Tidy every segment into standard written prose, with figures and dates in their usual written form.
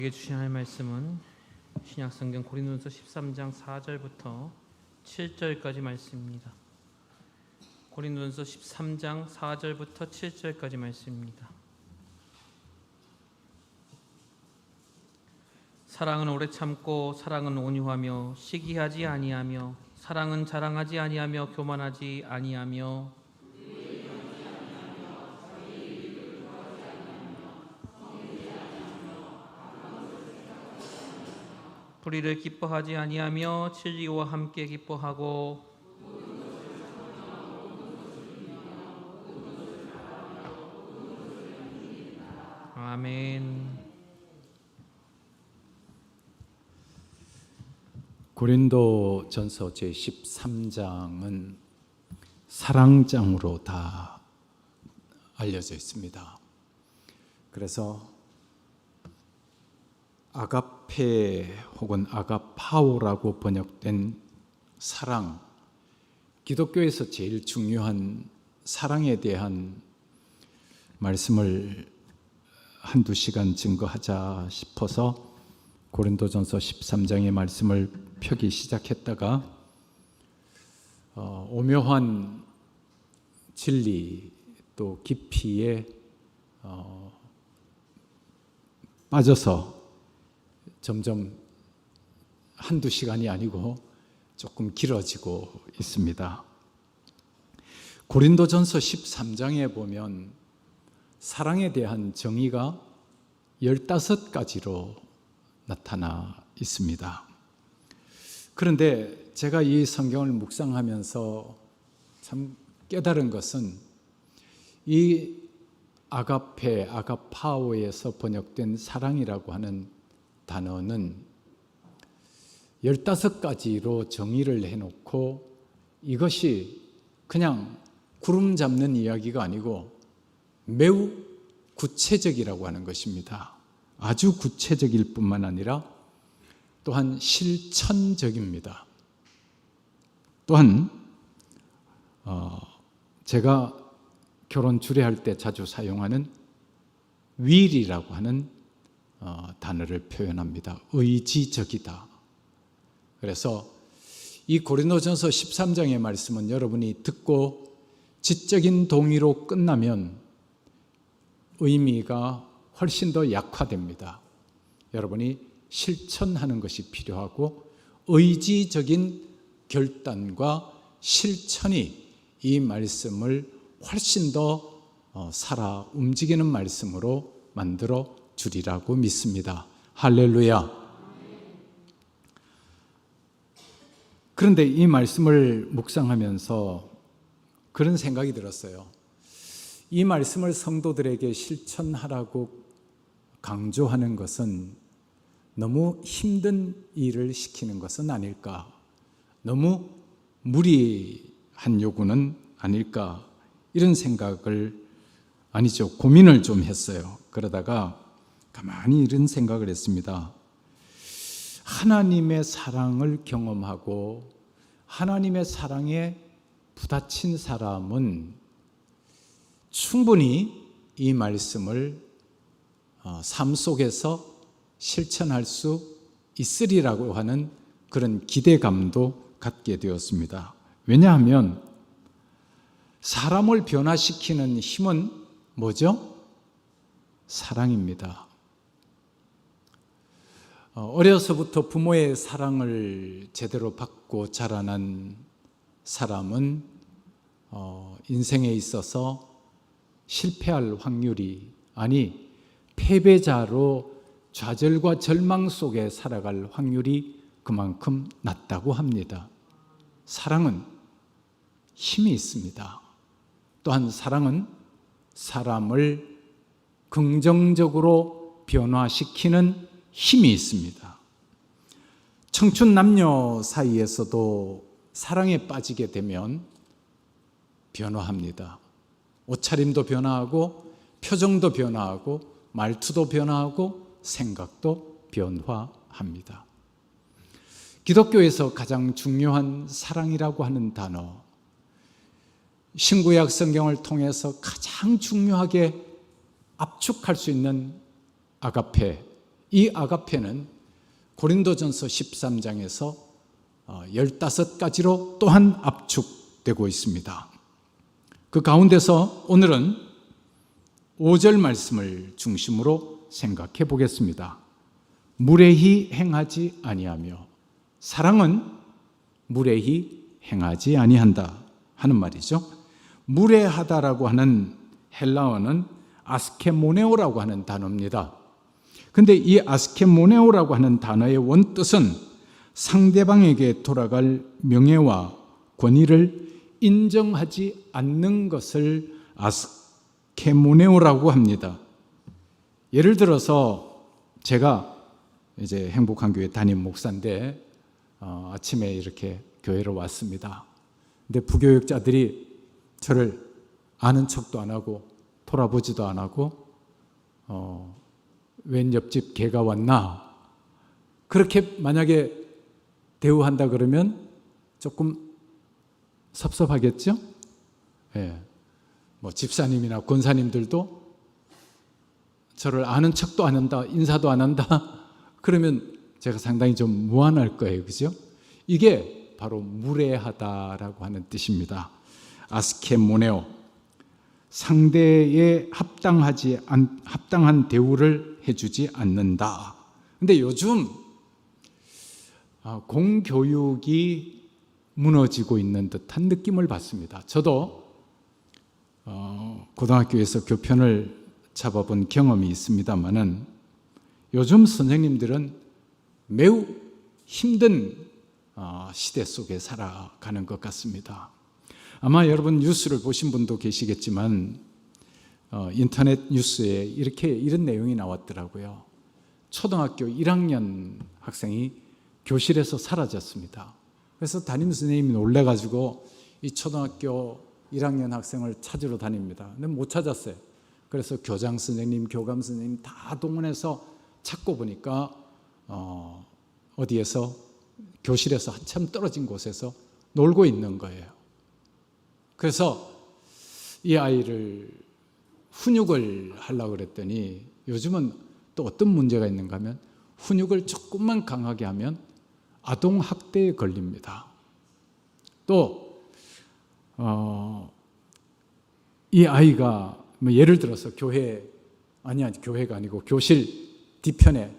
우리에게 주신 하나님의 말씀은 신약성경 고린도전서 13장 4절부터 7절까지 말씀입니다. 고린도전서 13장 4절부터 7절까지 말씀입니다. 사랑은 오래 참고 사랑은 온유하며 시기하지 아니하며 사랑은 자랑하지 아니하며 교만하지 아니하며 불의를 기뻐하지 아니하며 진리와 함께 기뻐하고 아멘. 고린도전서 제13장은 사랑장으로 다 알려져 있습니다. 그래서 아가페 혹은 아가파오라고 번역된 사랑, 기독교에서 제일 중요한 사랑에 대한 말씀을 한두 시간 증거하자 싶어서 고린도전서 13장의 말씀을 펴기 시작했다가 오묘한 진리 또 깊이에 빠져서 점점 한두 시간이 아니고 조금 길어지고 있습니다. 고린도전서 13장에 보면 사랑에 대한 정의가 15가지로 나타나 있습니다. 그런데 제가 이 성경을 묵상하면서 참 깨달은 것은 이 아가페, 아가파오에서 번역된 사랑이라고 하는 단어는 15가지로 정의를 해놓고 이것이 그냥 구름 잡는 이야기가 아니고 매우 구체적이라고 하는 것입니다. 아주 구체적일 뿐만 아니라 또한 실천적입니다. 또한 제가 결혼 주례할 때 자주 사용하는 will이라고 하는 단어를 표현합니다. 의지적이다. 그래서 이 고린도전서 13장의 말씀은 여러분이 듣고 지적인 동의로 끝나면 의미가 훨씬 더 약화됩니다. 여러분이 실천하는 것이 필요하고 의지적인 결단과 실천이 이 말씀을 훨씬 더 살아 움직이는 말씀으로 만들어 주리라고 믿습니다. 할렐루야. 그런데 이 말씀을 묵상하면서 그런 생각이 들었어요. 이 말씀을 성도들에게 실천하라고 강조하는 것은 너무 힘든 일을 시키는 것은 아닐까? 너무 무리한 요구는 아닐까? 이런 생각을 고민을 좀 했어요. 그러다가 가만히 이런 생각을 했습니다. 하나님의 사랑을 경험하고 하나님의 사랑에 부딪힌 사람은 충분히 이 말씀을 삶 속에서 실천할 수 있으리라고 하는 그런 기대감도 갖게 되었습니다. 왜냐하면 사람을 변화시키는 힘은 뭐죠? 사랑입니다. 어려서부터 부모의 사랑을 제대로 받고 자라난 사람은 인생에 있어서 실패할 확률이 패배자로 좌절과 절망 속에 살아갈 확률이 그만큼 낮다고 합니다. 사랑은 힘이 있습니다. 또한 사랑은 사람을 긍정적으로 변화시키는 힘이 있습니다. 청춘 남녀 사이에서도 사랑에 빠지게 되면 변화합니다. 옷차림도 변화하고 표정도 변화하고 말투도 변화하고 생각도 변화합니다. 기독교에서 가장 중요한 사랑이라고 하는 단어, 신구약 성경을 통해서 가장 중요하게 압축할 수 있는 아가페, 이 아가페는 고린도전서 13장에서 15가지로 또한 압축되고 있습니다. 그 가운데서 오늘은 5절 말씀을 중심으로 생각해 보겠습니다. 무례히 행하지 아니하며 사랑은 무례히 행하지 아니한다 하는 말이죠. 무례하다라고 하는 헬라어는 아스케모네오라고 하는 단어입니다. 근데 이 아스케모네오라고 하는 단어의 원뜻은 상대방에게 돌아갈 명예와 권위를 인정하지 않는 것을 아스케모네오라고 합니다. 예를 들어서 제가 이제 행복한 교회 담임 목사인데 아침에 이렇게 교회로 왔습니다. 근데 부교육자들이 저를 아는 척도 안 하고 돌아보지도 안 하고 웬 옆집 개가 왔나 그렇게 만약에 대우한다 그러면 조금 섭섭하겠죠? 예. 뭐 집사님이나 권사님들도 저를 아는 척도 안 한다, 인사도 안 한다 그러면 제가 상당히 좀 무안할 거예요. 그죠? 이게 바로 무례하다라고 하는 뜻입니다. 아스케모네오. 상대에 합당한 대우를 해주지 않는다. 근데 요즘 공교육이 무너지고 있는 듯한 느낌을 받습니다. 저도 고등학교에서 교편을 잡아본 경험이 있습니다만은 요즘 선생님들은 매우 힘든 시대 속에 살아가는 것 같습니다. 아마 여러분 뉴스를 보신 분도 계시겠지만 인터넷 뉴스에 이런 내용이 나왔더라고요. 초등학교 1학년 학생이 교실에서 사라졌습니다. 그래서 담임 선생님이 놀래가지고 이 초등학교 1학년 학생을 찾으러 다닙니다. 근데 못 찾았어요. 그래서 교장 선생님, 교감 선생님 다 동원해서 찾고 보니까 어디에서 교실에서 한참 떨어진 곳에서 놀고 있는 거예요. 그래서 이 아이를 훈육을 하려고 그랬더니 요즘은 또 어떤 문제가 있는가 하면 훈육을 조금만 강하게 하면 아동학대에 걸립니다. 또 이 아이가 뭐 예를 들어서 교회가 아니고 교실 뒤편에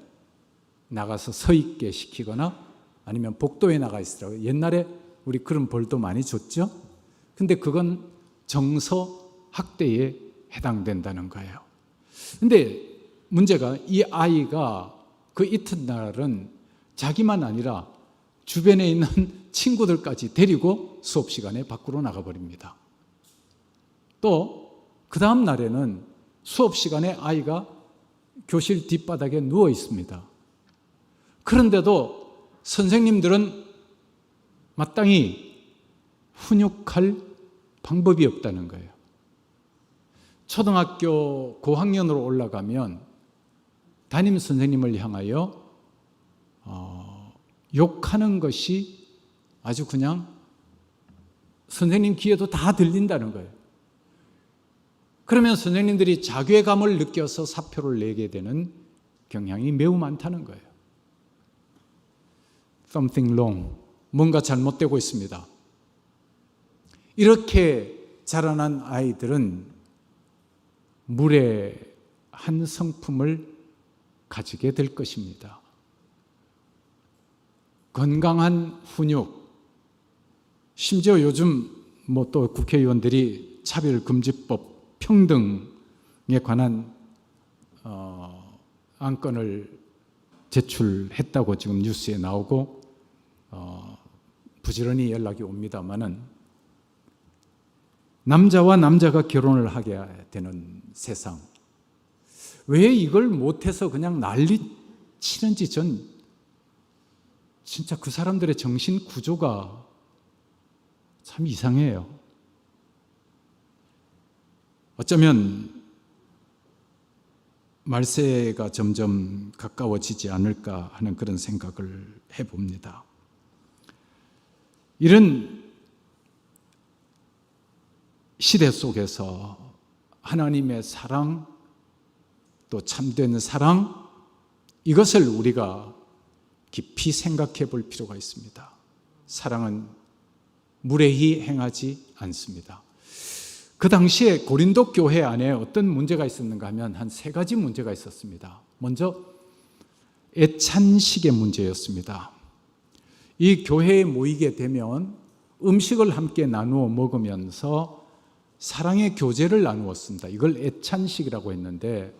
나가서 서 있게 시키거나 아니면 복도에 나가 있으라고. 옛날에 우리 그런 벌도 많이 줬죠. 근데 그건 정서 학대에 해당된다는 거예요. 근데 문제가 이 아이가 그 이튿날은 자기만 아니라 주변에 있는 친구들까지 데리고 수업 시간에 밖으로 나가버립니다. 또 그 다음 날에는 수업 시간에 아이가 교실 뒷바닥에 누워 있습니다. 그런데도 선생님들은 마땅히 훈육할 방법이 없다는 거예요. 초등학교 고학년으로 올라가면 담임 선생님을 향하여 욕하는 것이 아주 그냥 선생님 귀에도 다 들린다는 거예요. 그러면 선생님들이 자괴감을 느껴서 사표를 내게 되는 경향이 매우 많다는 거예요. Something wrong. 뭔가 잘못되고 있습니다. 이렇게 자라난 아이들은 무례한 성품을 가지게 될 것입니다. 건강한 훈육, 심지어 요즘 뭐 또 국회의원들이 차별금지법 평등에 관한 안건을 제출했다고 지금 뉴스에 나오고 부지런히 연락이 옵니다마는 남자와 남자가 결혼을 하게 되는 세상, 왜 이걸 못해서 그냥 난리 치는지 전 진짜 그 사람들의 정신 구조가 참 이상해요. 어쩌면 말세가 점점 가까워지지 않을까 하는 그런 생각을 해봅니다. 이런 시대 속에서 하나님의 사랑, 또 참된 사랑, 이것을 우리가 깊이 생각해 볼 필요가 있습니다. 사랑은 무례히 행하지 않습니다. 그 당시에 고린도 교회 안에 어떤 문제가 있었는가 하면 한 3가지 문제가 있었습니다. 먼저 애찬식의 문제였습니다. 이 교회에 모이게 되면 음식을 함께 나누어 먹으면서 사랑의 교제를 나누었습니다. 이걸 애찬식이라고 했는데,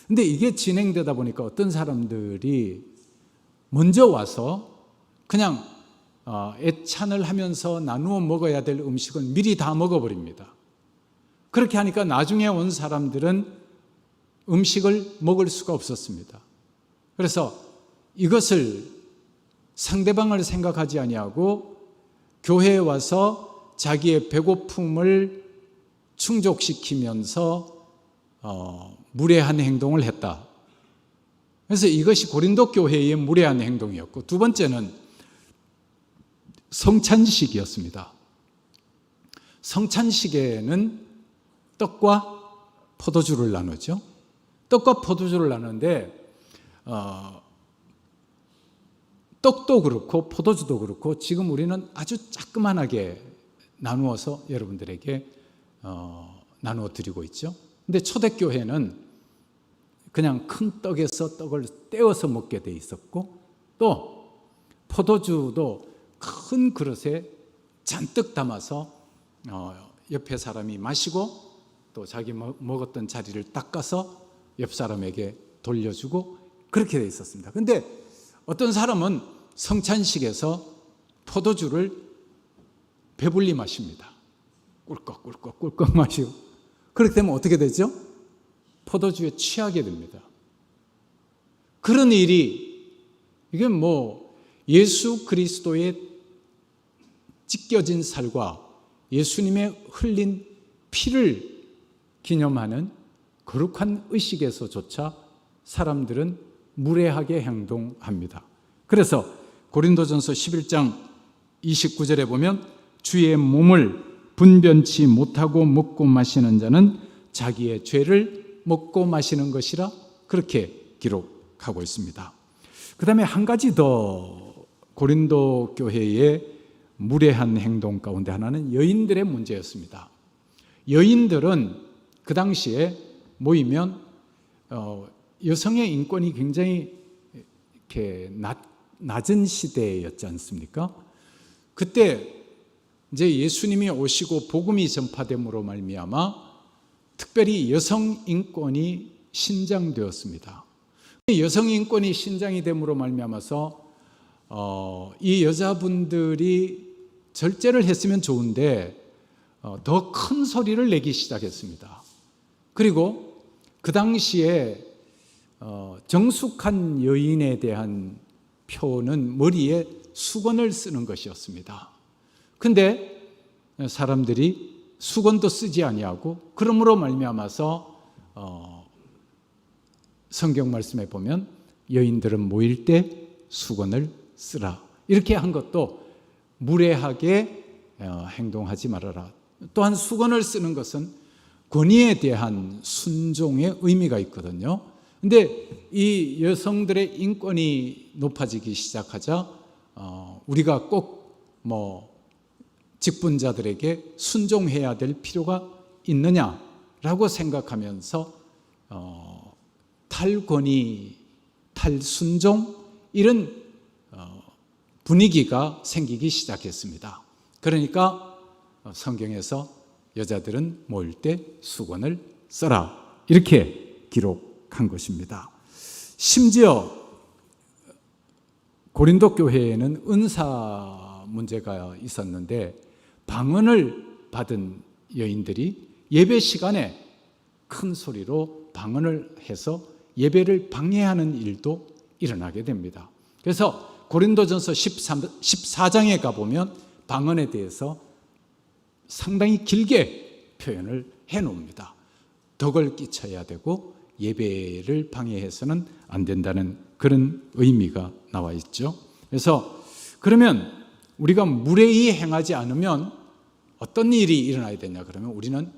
근데 이게 진행되다 보니까 어떤 사람들이 먼저 와서 그냥 애찬을 하면서 나누어 먹어야 될 음식을 미리 다 먹어버립니다. 그렇게 하니까 나중에 온 사람들은 음식을 먹을 수가 없었습니다. 그래서 이것을 상대방을 생각하지 아니하고 교회에 와서 자기의 배고픔을 충족시키면서 무례한 행동을 했다. 그래서 이것이 고린도 교회의 무례한 행동이었고, 두 번째는 성찬식이었습니다. 성찬식에는 떡과 포도주를 나누죠. 떡과 포도주를 나누는데 떡도 그렇고 포도주도 그렇고 지금 우리는 아주 조그만하게 나누어서 여러분들에게 나누어 드리고 있죠. 근데 초대교회는 그냥 큰 떡에서 떡을 떼어서 먹게 돼 있었고, 또 포도주도 큰 그릇에 잔뜩 담아서 옆에 사람이 마시고 또 자기 먹었던 자리를 닦아서 옆 사람에게 돌려주고 그렇게 돼 있었습니다. 근데 어떤 사람은 성찬식에서 포도주를 배불리 마십니다. 꿀꺽 마시고. 그렇게 되면 어떻게 되죠? 포도주에 취하게 됩니다. 그런 일이, 이게 예수 그리스도의 찢겨진 살과 예수님의 흘린 피를 기념하는 거룩한 의식에서조차 사람들은 무례하게 행동합니다. 그래서 고린도전서 11장 29절에 보면 주의 몸을 분변치 못하고 먹고 마시는 자는 자기의 죄를 먹고 마시는 것이라 그렇게 기록하고 있습니다. 그 다음에 한 가지 더 고린도 교회의 무례한 행동 가운데 하나는 여인들의 문제였습니다. 여인들은 그 당시에 모이면 여성의 인권이 굉장히 이렇게 낮은 시대였지 않습니까? 그때 이제 예수님이 오시고 복음이 전파됨으로 말미암아 특별히 여성 인권이 신장되었습니다. 여성 인권이 신장이 됨으로 말미암아서 이 여자분들이 절제를 했으면 좋은데 더 큰 소리를 내기 시작했습니다. 그리고 그 당시에 정숙한 여인에 대한 표는 머리에 수건을 쓰는 것이었습니다. 근데 사람들이 수건도 쓰지 아니하고, 그러므로 말미암아서 성경 말씀에 보면 여인들은 모일 때 수건을 쓰라, 이렇게 한 것도 무례하게 행동하지 말아라. 또한 수건을 쓰는 것은 권위에 대한 순종의 의미가 있거든요. 근데 이 여성들의 인권이 높아지기 시작하자 우리가 꼭 직분자들에게 순종해야 될 필요가 있느냐라고 생각하면서 탈권위, 탈순종, 이런 분위기가 생기기 시작했습니다. 그러니까 성경에서 여자들은 모일 때 수건을 써라, 이렇게 기록한 것입니다. 심지어 고린도 교회에는 은사 문제가 있었는데, 방언을 받은 여인들이 예배 시간에 큰 소리로 방언을 해서 예배를 방해하는 일도 일어나게 됩니다. 그래서 고린도전서 14장에 가보면 방언에 대해서 상당히 길게 표현을 해놓습니다. 덕을 끼쳐야 되고 예배를 방해해서는 안 된다는 그런 의미가 나와 있죠. 그래서 그러면 우리가 무례히 행하지 않으면 어떤 일이 일어나야 되냐 그러면, 우리는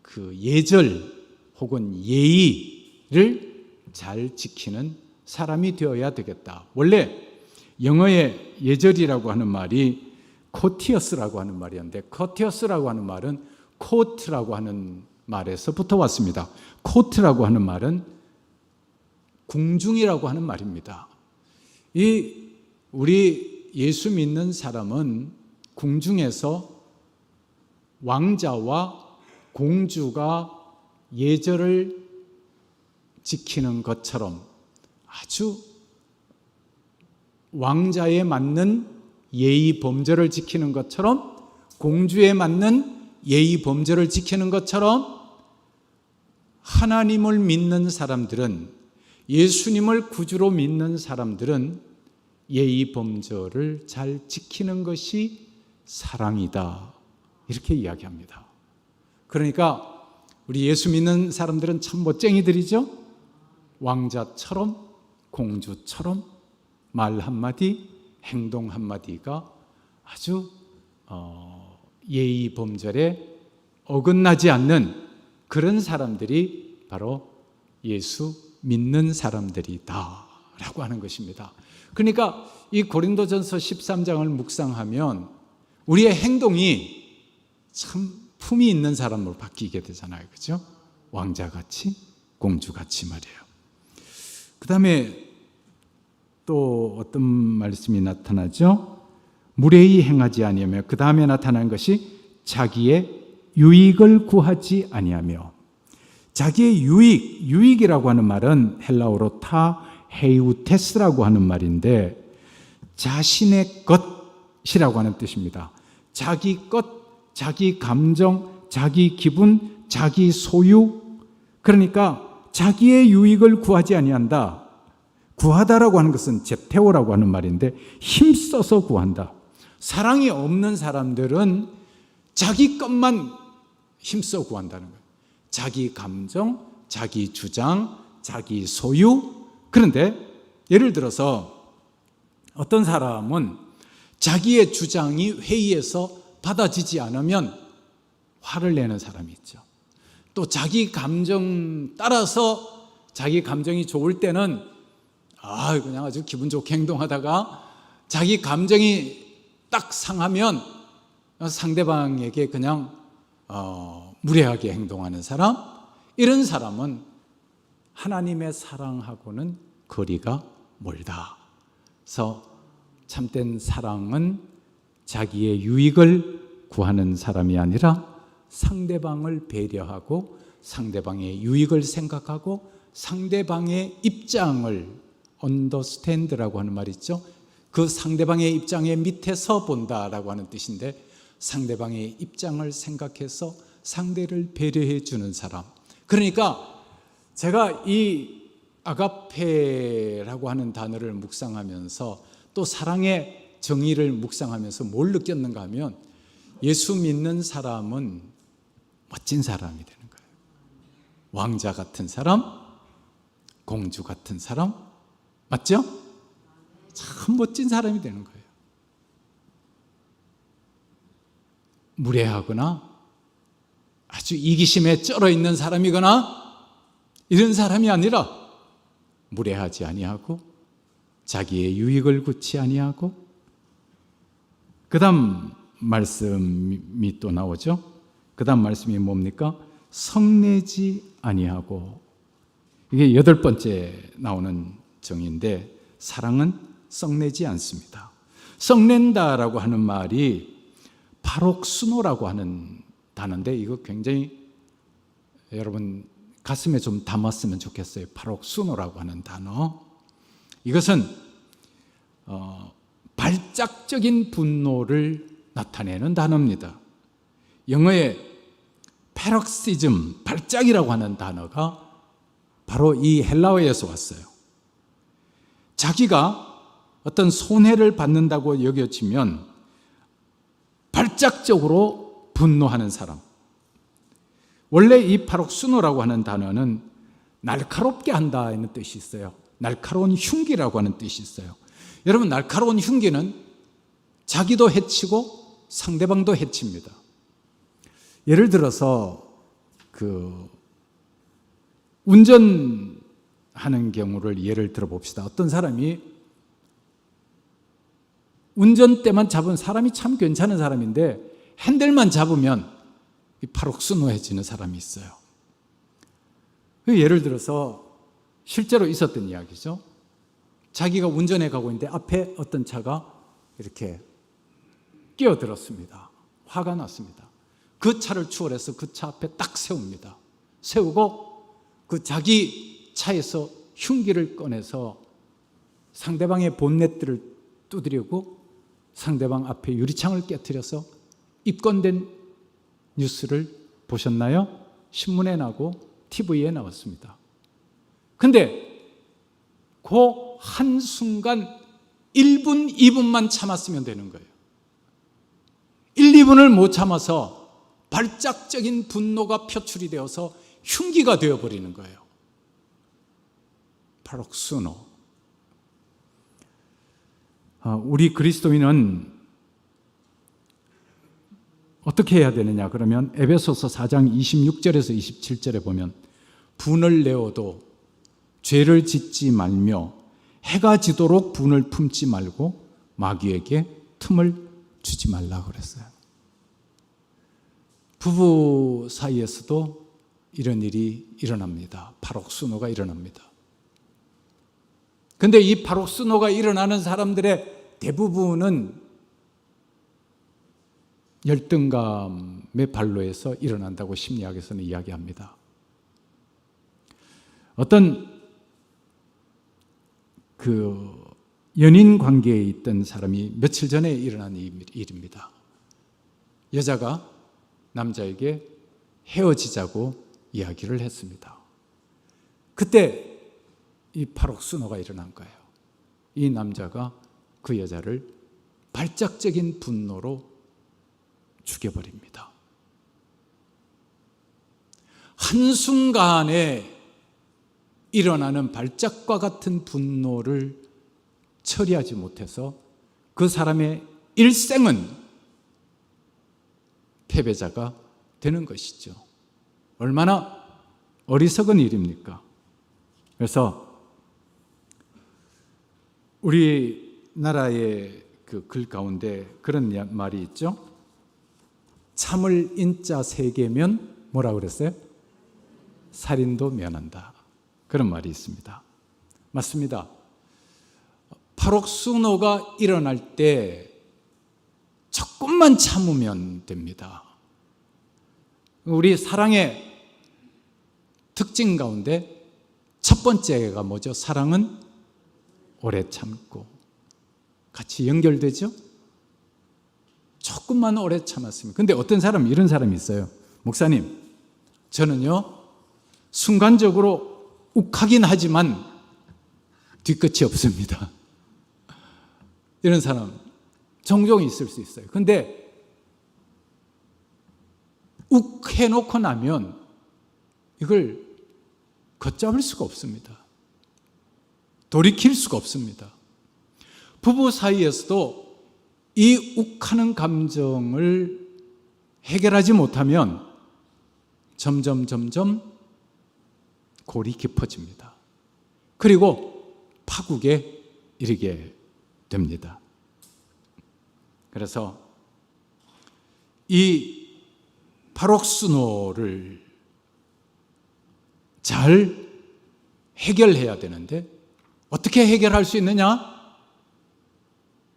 그 예절 혹은 예의를 잘 지키는 사람이 되어야 되겠다. 원래 영어의 예절이라고 하는 말이 코티어스라고 하는 말이었는데, 코티어스라고 하는 말은 코트라고 하는 말에서 붙어왔습니다. 코트라고 하는 말은 궁중이라고 하는 말입니다. 우리 예수 믿는 사람은 궁중에서 왕자와 공주가 예절을 지키는 것처럼 아주 왕자에 맞는 예의 범절을 지키는 것처럼, 공주에 맞는 예의 범절을 지키는 것처럼, 하나님을 믿는 사람들은, 예수님을 구주로 믿는 사람들은 예의 범절을 잘 지키는 것이 사랑이다, 이렇게 이야기합니다. 그러니까 우리 예수 믿는 사람들은 참 멋쟁이들이죠. 왕자처럼, 공주처럼 말 한마디, 행동 한마디가 아주 예의 범절에 어긋나지 않는 그런 사람들이 바로 예수 믿는 사람들이다 라고 하는 것입니다. 그러니까 이 고린도전서 13장을 묵상하면 우리의 행동이 참 품이 있는 사람으로 바뀌게 되잖아요. 그렇죠? 왕자같이, 공주같이 말이에요. 그 다음에 또 어떤 말씀이 나타나죠? 무례히 행하지 아니하며, 그 다음에 나타난 것이 자기의 유익을 구하지 아니하며. 자기의 유익이라고 하는 말은 헬라어로 타 헤이우테스라고 하는 말인데, 자신의 것이라고 하는 뜻입니다. 자기 것, 자기 감정, 자기 기분, 자기 소유. 그러니까 자기의 유익을 구하지 아니한다. 구하다라고 하는 것은 제테오라고 하는 말인데, 힘써서 구한다. 사랑이 없는 사람들은 자기 것만 힘써 구한다는 거예요. 자기 감정, 자기 주장, 자기 소유. 그런데 예를 들어서 어떤 사람은 자기의 주장이 회의에서 받아지지 않으면 화를 내는 사람이 있죠. 또 자기 감정 따라서 자기 감정이 좋을 때는 그냥 아주 기분 좋게 행동하다가 자기 감정이 딱 상하면 상대방에게 그냥 무례하게 행동하는 사람, 이런 사람은 하나님의 사랑하고는 거리가 멀다. 그래서 참된 사랑은 자기의 유익을 구하는 사람이 아니라 상대방을 배려하고 상대방의 유익을 생각하고 상대방의 입장을 understand라고 하는 말이 있죠. 그 상대방의 입장의 밑에서 본다라고 하는 뜻인데, 상대방의 입장을 생각해서 상대를 배려해 주는 사람. 그러니까 제가 이 아가페라고 하는 단어를 묵상하면서 또 사랑의 정의를 묵상하면서 뭘 느꼈는가 하면, 예수 믿는 사람은 멋진 사람이 되는 거예요. 왕자 같은 사람, 공주 같은 사람, 맞죠? 참 멋진 사람이 되는 거예요. 무례하거나 아주 이기심에 쩔어 있는 사람이거나 이런 사람이 아니라, 무례하지 아니하고 자기의 유익을 구치 아니하고, 그 다음 말씀이 또 나오죠. 그 다음 말씀이 뭡니까? 성내지 아니하고. 이게 8번째 나오는 정의인데, 사랑은 썩내지 않습니다. 썩낸다라고 하는 말이 파록수노라고 하는 단어인데, 이거 굉장히 여러분 가슴에 좀 담았으면 좋겠어요. 파록수노라고 하는 단어. 이것은 발작적인 분노를 나타내는 단어입니다. 영어의 패럭시즘, 발작이라고 하는 단어가 바로 이 헬라어에서 왔어요. 자기가 어떤 손해를 받는다고 여겨지면 발작적으로 분노하는 사람. 원래 이 파록수노라고 하는 단어는 날카롭게 한다는 뜻이 있어요. 날카로운 흉기라고 하는 뜻이 있어요. 여러분, 날카로운 흉기는 자기도 해치고 상대방도 해칩니다. 예를 들어서 운전 하는 경우를 예를 들어 봅시다. 어떤 사람이 운전대만 잡은 사람이 참 괜찮은 사람인데 핸들만 잡으면 파록스노해지는 사람이 있어요. 예를 들어서 실제로 있었던 이야기죠. 자기가 운전해 가고 있는데 앞에 어떤 차가 이렇게 끼어들었습니다. 화가 났습니다. 그 차를 추월해서 그 차 앞에 딱 세웁니다. 세우고 그 자기 차에서 흉기를 꺼내서 상대방의 본넷들을 두드리고 상대방 앞에 유리창을 깨트려서 입건된 뉴스를 보셨나요? 신문에 나고 TV에 나왔습니다. 근데 그 한순간 1분, 2분만 참았으면 되는 거예요. 1, 2분을 못 참아서 발작적인 분노가 표출이 되어서 흉기가 되어버리는 거예요. 파록스노. 우리 그리스도인은 어떻게 해야 되느냐 그러면 에베소서 4장 26절에서 27절에 보면 분을 내어도 죄를 짓지 말며 해가 지도록 분을 품지 말고 마귀에게 틈을 주지 말라고 그랬어요. 부부 사이에서도 이런 일이 일어납니다. 파록스노가 일어납니다. 근데 이 파록스노가 일어나는 사람들의 대부분은 열등감의 발로에서 일어난다고 심리학에서는 이야기합니다. 어떤 연인 관계에 있던 사람이 며칠 전에 일어난 일입니다. 여자가 남자에게 헤어지자고 이야기를 했습니다. 그때 이 파록스노가 일어난 거예요. 이 남자가 그 여자를 발작적인 분노로 죽여버립니다. 한순간에 일어나는 발작과 같은 분노를 처리하지 못해서 그 사람의 일생은 패배자가 되는 것이죠. 얼마나 어리석은 일입니까? 그래서 우리나라의 그 글 가운데 그런 말이 있죠. 참을 인자 세 개면 뭐라고 그랬어요? 살인도 면한다. 그런 말이 있습니다. 맞습니다. 파록스노가 일어날 때 조금만 참으면 됩니다. 우리 사랑의 특징 가운데 첫 번째가 뭐죠? 사랑은 오래 참고. 같이 연결되죠? 조금만 오래 참았습니다. 근데 어떤 사람, 이런 사람이 있어요. 목사님, 저는요, 순간적으로 욱하긴 하지만 뒤끝이 없습니다. 이런 사람 종종 있을 수 있어요. 근데 욱해놓고 나면 이걸 걷잡을 수가 없습니다. 돌이킬 수가 없습니다. 부부 사이에서도 이 욱하는 감정을 해결하지 못하면 점점 골이 깊어집니다. 그리고 파국에 이르게 됩니다. 그래서 이 파록스노를 잘 해결해야 되는데 어떻게 해결할 수 있느냐?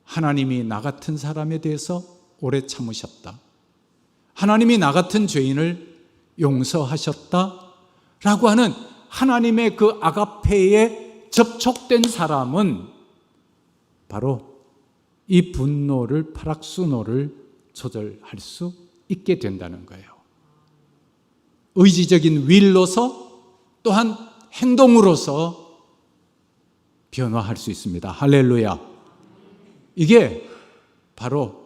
하나님이 나 같은 사람에 대해서 오래 참으셨다. 하나님이 나 같은 죄인을 용서하셨다. 라고 하는 하나님의 그 아가페에 접촉된 사람은 바로 이 분노를, 파록스노를 조절할 수 있게 된다는 거예요. 의지적인 윌로서 또한 행동으로서 변화할 수 있습니다. 할렐루야. 이게 바로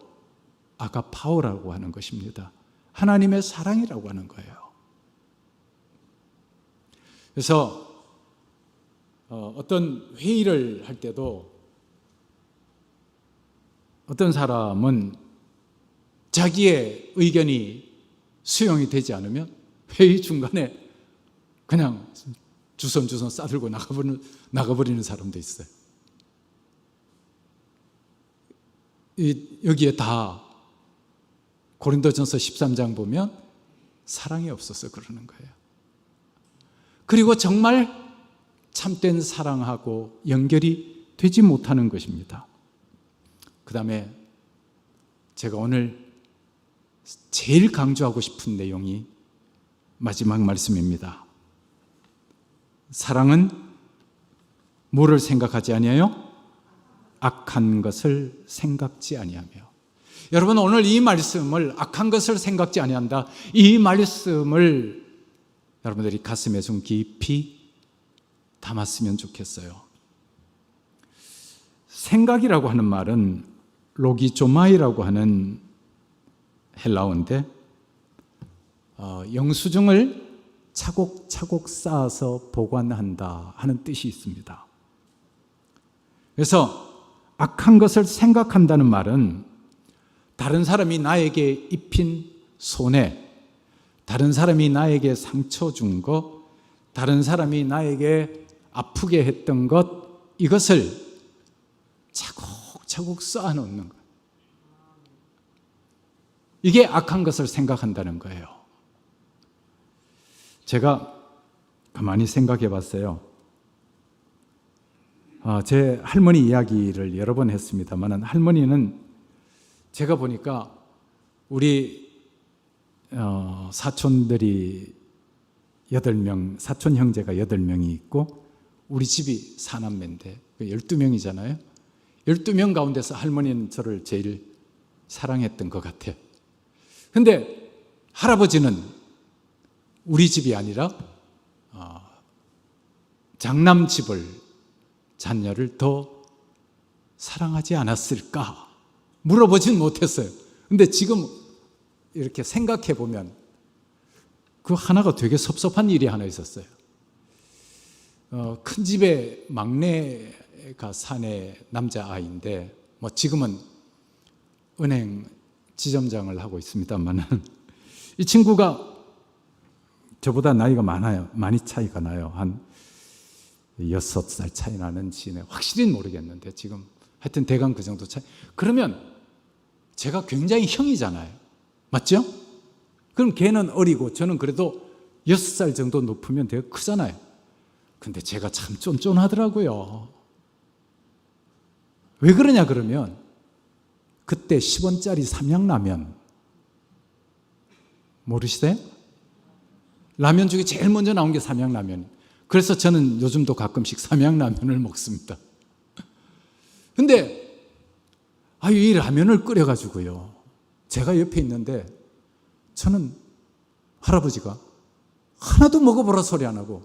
아가파오라고 하는 것입니다. 하나님의 사랑이라고 하는 거예요. 그래서 어떤 회의를 할 때도 어떤 사람은 자기의 의견이 수용이 되지 않으면 회의 중간에 그냥 주섬주섬 싸들고 나가버리는 사람도 있어요. 여기에 다 고린도전서 13장 보면 사랑이 없어서 그러는 거예요. 그리고 정말 참된 사랑하고 연결이 되지 못하는 것입니다. 그 다음에 제가 오늘 제일 강조하고 싶은 내용이 마지막 말씀입니다. 사랑은 뭐를 생각하지 아니하여? 악한 것을 생각지 아니하며. 여러분, 오늘 이 말씀을 악한 것을 생각지 아니한다, 이 말씀을 여러분들이 가슴에 좀 깊이 담았으면 좋겠어요. 생각이라고 하는 말은 로기조마이라고 하는 헬라어인데 영수증을 차곡차곡 쌓아서 보관한다 하는 뜻이 있습니다. 그래서 악한 것을 생각한다는 말은 다른 사람이 나에게 입힌 손해, 다른 사람이 나에게 상처 준 것, 다른 사람이 나에게 아프게 했던 것, 이것을 차곡차곡 쌓아놓는 것. 이게 악한 것을 생각한다는 거예요. 제가 가만히 생각해 봤어요. 제 할머니 이야기를 여러 번 했습니다만, 할머니는 제가 보니까 우리 사촌들이 8명, 사촌 형제가 8명이 있고 우리 집이 4남매인데 12명이잖아요. 12명 가운데서 할머니는 저를 제일 사랑했던 것 같아요. 근데 할아버지는 우리 집이 아니라 장남집을, 자녀를 더 사랑하지 않았을까 물어보진 못했어요. 근데 지금 이렇게 생각해 보면 그 하나가 되게 섭섭한 일이 하나 있었어요. 큰 집에 막내가 사내 남자아이인데 지금은 은행 지점장을 하고 있습니다만 이 친구가 저보다 나이가 많아요. 많이 차이가 나요. 한 6살 차이 나는지는 확실히 모르겠는데 지금 하여튼 대강 그 정도 차이. 그러면 제가 굉장히 형이잖아요. 맞죠? 그럼 걔는 어리고 저는 그래도 6살 정도 높으면 되게 크잖아요. 근데 제가 참 쫀쫀하더라고요. 왜 그러냐 그러면 그때 10원짜리 삼양라면 모르시대요? 라면 중에 제일 먼저 나온 게 삼양라면. 그래서 저는 요즘도 가끔씩 삼양라면을 먹습니다. 근데 이 라면을 끓여가지고요, 제가 옆에 있는데 저는 할아버지가 하나도 먹어보라 소리 안 하고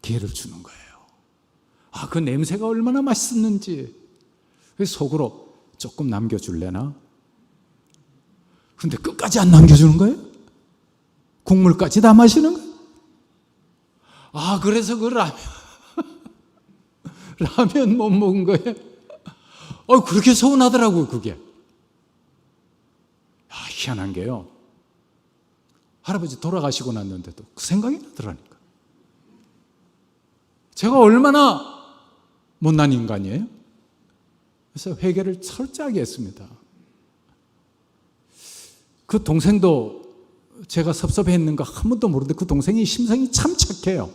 기회를 주는 거예요. 그 냄새가 얼마나 맛있었는지. 속으로 조금 남겨줄래나? 근데 끝까지 안 남겨주는 거예요. 국물까지 다 마시는 거예요. 그래서 그 라면 못 먹은 거예요. 그렇게 서운하더라고요, 그게. 희한한 게요, 할아버지 돌아가시고 났는데도 그 생각이 나더라니까. 제가 얼마나 못난 인간이에요? 그래서 회개를 철저하게 했습니다. 그 동생도 제가 섭섭해했는가 한 번도 모르는데 그 동생이 심성이 참 착해요.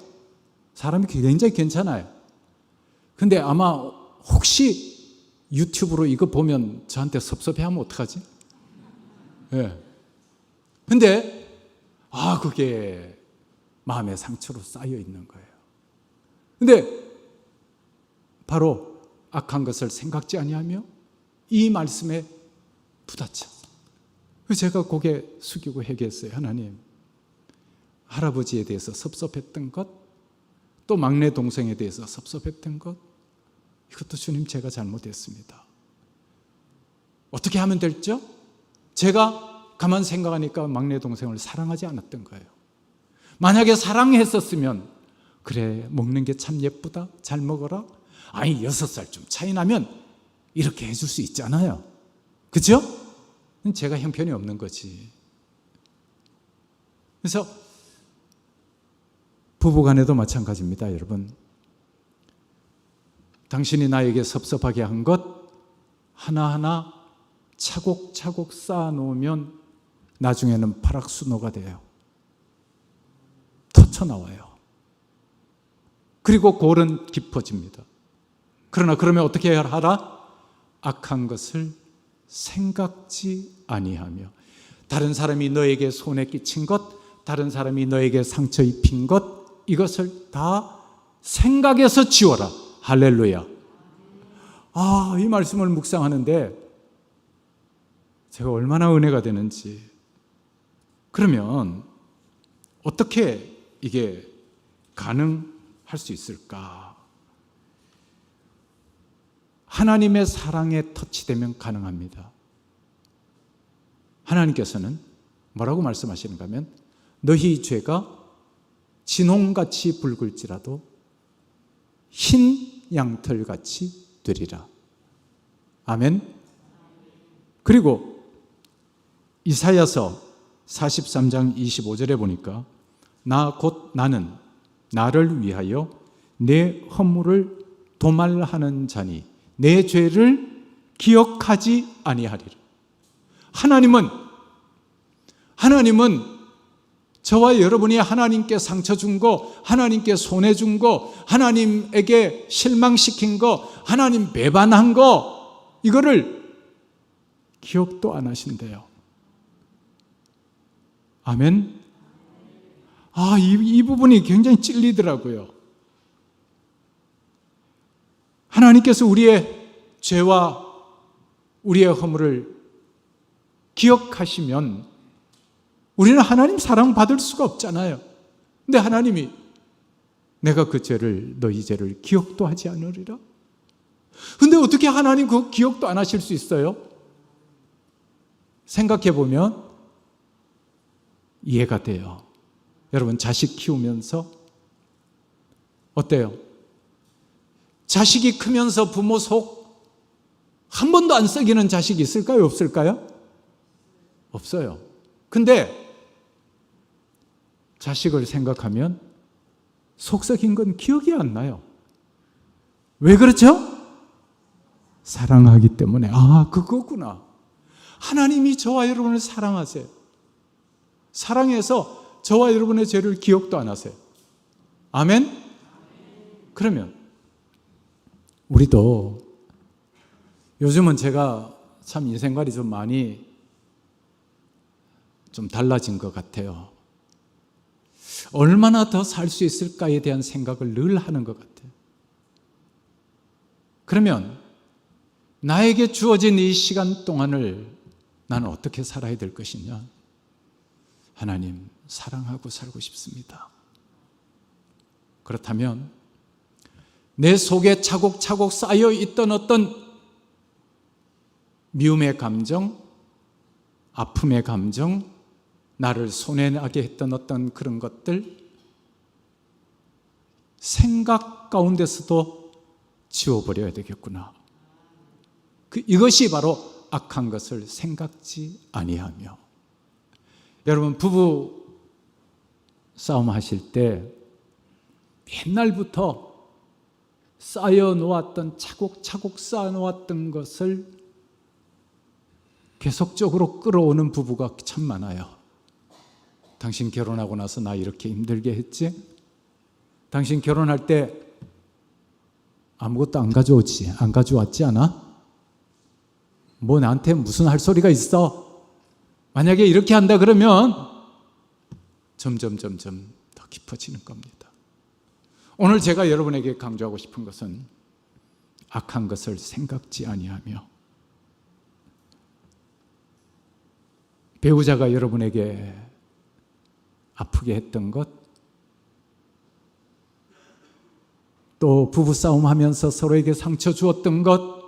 사람이 굉장히 괜찮아요. 근데 아마 혹시 유튜브로 이거 보면 저한테 섭섭해하면 어떡하지? 예. 근데 그게 마음의 상처로 쌓여 있는 거예요. 근데 바로 악한 것을 생각지 아니하며 이 말씀에 부딪혀. 제가 고개 숙이고 회개했어요. 하나님, 할아버지에 대해서 섭섭했던 것, 또 막내 동생에 대해서 섭섭했던 것, 이것도 주님 제가 잘못했습니다. 어떻게 하면 될죠? 제가 가만 생각하니까 막내 동생을 사랑하지 않았던 거예요. 만약에 사랑했었으면, 그래 먹는 게 참 예쁘다, 잘 먹어라, 6살 좀 차이 나면 이렇게 해줄 수 있잖아요. 그렇죠? 제가 형편이 없는 거지. 그래서 부부간에도 마찬가지입니다, 여러분. 당신이 나에게 섭섭하게 한 것 하나하나 차곡차곡 쌓아놓으면 나중에는 파락수노가 돼요. 터쳐나와요. 그리고 골은 깊어집니다. 그러나 그러면 어떻게 하라? 악한 것을 생각지 아니하며, 다른 사람이 너에게 손에 끼친 것, 다른 사람이 너에게 상처 입힌 것, 이것을 다 생각에서 지워라. 할렐루야. 이 말씀을 묵상하는데 제가 얼마나 은혜가 되는지. 그러면 어떻게 이게 가능할 수 있을까? 하나님의 사랑에 터치되면 가능합니다. 하나님께서는 뭐라고 말씀하시는가 하면, 너희 죄가 진홍같이 붉을지라도 흰 양털같이 되리라. 아멘. 그리고 이사야서 43장 25절에 보니까, 나 곧 나는 나를 위하여 내 허물을 도말하는 자니 내 죄를 기억하지 아니하리라. 하나님은 저와 여러분이 하나님께 상처 준 거, 하나님께 손해 준 거, 하나님에게 실망시킨 거, 하나님 배반한 거, 이거를 기억도 안 하신대요. 아멘. 이 부분이 굉장히 찔리더라고요. 하나님께서 우리의 죄와 우리의 허물을 기억하시면 우리는 하나님 사랑받을 수가 없잖아요. 근데 하나님이 내가 그 죄를, 너희 죄를 기억도 하지 않으리라. 근데 어떻게 하나님 그 기억도 안 하실 수 있어요? 생각해 보면 이해가 돼요. 여러분, 자식 키우면서 어때요? 자식이 크면서 부모 속 한 번도 안 썩이는 자식이 있을까요? 없을까요? 없어요. 근데 자식을 생각하면 속 썩인 건 기억이 안 나요. 왜 그렇죠? 사랑하기 때문에. 그거구나. 하나님이 저와 여러분을 사랑하세요. 사랑해서 저와 여러분의 죄를 기억도 안 하세요. 아멘? 그러면 우리도, 요즘은 제가 참 인생관이 좀 많이 좀 달라진 것 같아요. 얼마나 더 살 수 있을까에 대한 생각을 늘 하는 것 같아요. 그러면 나에게 주어진 이 시간 동안을 나는 어떻게 살아야 될 것이냐? 하나님 사랑하고 살고 싶습니다. 그렇다면 내 속에 차곡차곡 쌓여 있던 어떤 미움의 감정, 아픔의 감정, 나를 손해나게 했던 어떤 그런 것들, 생각 가운데서도 지워버려야 되겠구나. 이것이 바로 악한 것을 생각지 아니하며. 여러분, 부부 싸움 하실 때 옛날부터 쌓여놓았던, 차곡차곡 쌓아놓았던 것을 계속적으로 끌어오는 부부가 참 많아요. 당신 결혼하고 나서 나 이렇게 힘들게 했지? 당신 결혼할 때 아무것도 안 가져왔지 않아? 뭐 나한테 무슨 할 소리가 있어? 만약에 이렇게 한다 그러면 점점 더 깊어지는 겁니다. 오늘 제가 여러분에게 강조하고 싶은 것은 악한 것을 생각지 아니하며, 배우자가 여러분에게 아프게 했던 것, 또 부부싸움 하면서 서로에게 상처 주었던 것,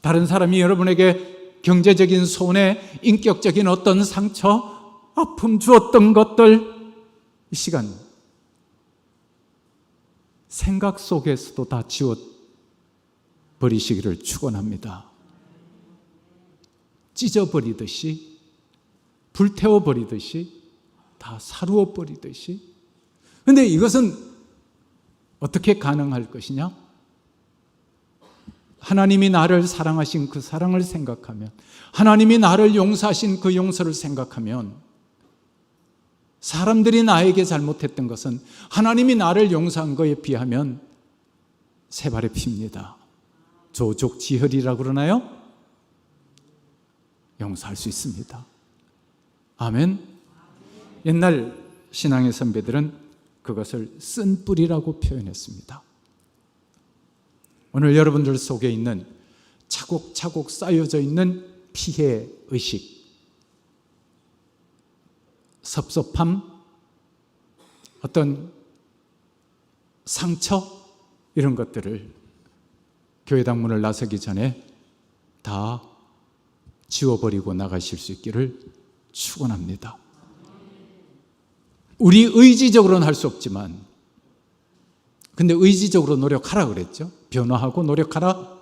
다른 사람이 여러분에게 경제적인 손해, 인격적인 어떤 상처, 아픔 주었던 것들, 이 시간 생각 속에서도 다 지워버리시기를 축원합니다. 찢어버리듯이, 불태워버리듯이, 다 사루어버리듯이. 그런데 이것은 어떻게 가능할 것이냐? 하나님이 나를 사랑하신 그 사랑을 생각하면, 하나님이 나를 용서하신 그 용서를 생각하면, 사람들이 나에게 잘못했던 것은 하나님이 나를 용서한 것에 비하면 세 발의 피입니다. 조족지혈이라고 그러나요? 용서할 수 있습니다. 아멘. 옛날 신앙의 선배들은 그것을 쓴뿌리라고 표현했습니다. 오늘 여러분들 속에 있는 차곡차곡 쌓여져 있는 피해 의식, 섭섭함, 어떤 상처, 이런 것들을 교회당 문을 나서기 전에 다 지워버리고 나가실 수 있기를 축원합니다. 우리 의지적으로는 할 수 없지만, 근데 의지적으로 노력하라 그랬죠. 변화하고 노력하라.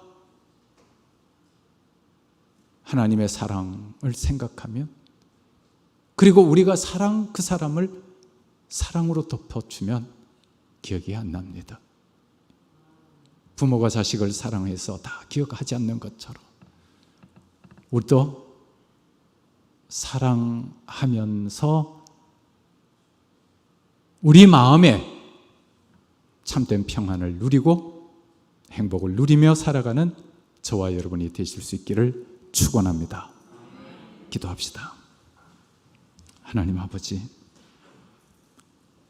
하나님의 사랑을 생각하면, 그리고 우리가 그 사람을 사랑으로 덮어주면 기억이 안 납니다. 부모가 자식을 사랑해서 다 기억하지 않는 것처럼 우리도 사랑하면서 우리 마음에 참된 평안을 누리고 행복을 누리며 살아가는 저와 여러분이 되실 수 있기를 축원합니다. 기도합시다. 하나님 아버지,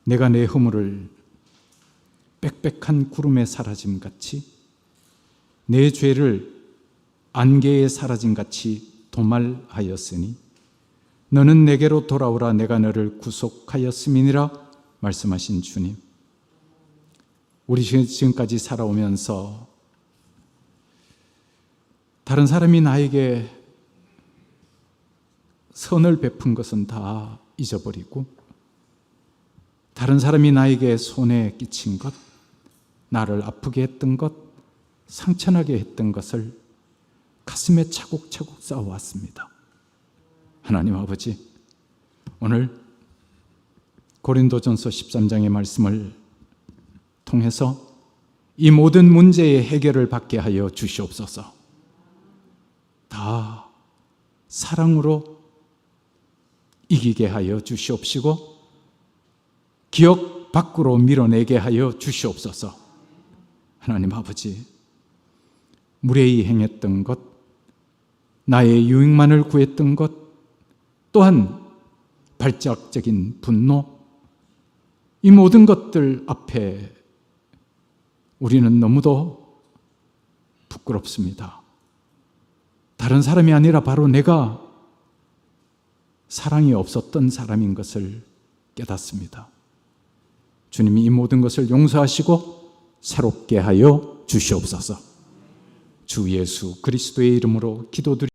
내가 내 허물을 빽빽한 구름에 사라짐같이, 내 죄를 안개에 사라짐같이 도말하였으니 너는 내게로 돌아오라, 내가 너를 구속하였음이니라 말씀하신 주님, 우리 지금까지 살아오면서 다른 사람이 나에게 선을 베푼 것은 다 잊어버리고, 다른 사람이 나에게 손해 끼친 것, 나를 아프게 했던 것, 상처나게 했던 것을 가슴에 차곡차곡 쌓아왔습니다. 하나님 아버지, 오늘 고린도전서 13장의 말씀을 통해서 이 모든 문제의 해결을 받게 하여 주시옵소서. 다 사랑으로 이기게 하여 주시옵시고 기억 밖으로 밀어내게 하여 주시옵소서. 하나님 아버지, 무례히 행했던 것, 나의 유익만을 구했던 것, 또한 발작적인 분노, 이 모든 것들 앞에 우리는 너무도 부끄럽습니다. 다른 사람이 아니라 바로 내가 사랑이 없었던 사람인 것을 깨닫습니다. 주님이 이 모든 것을 용서하시고 새롭게 하여 주시옵소서. 주 예수 그리스도의 이름으로 기도드립니다.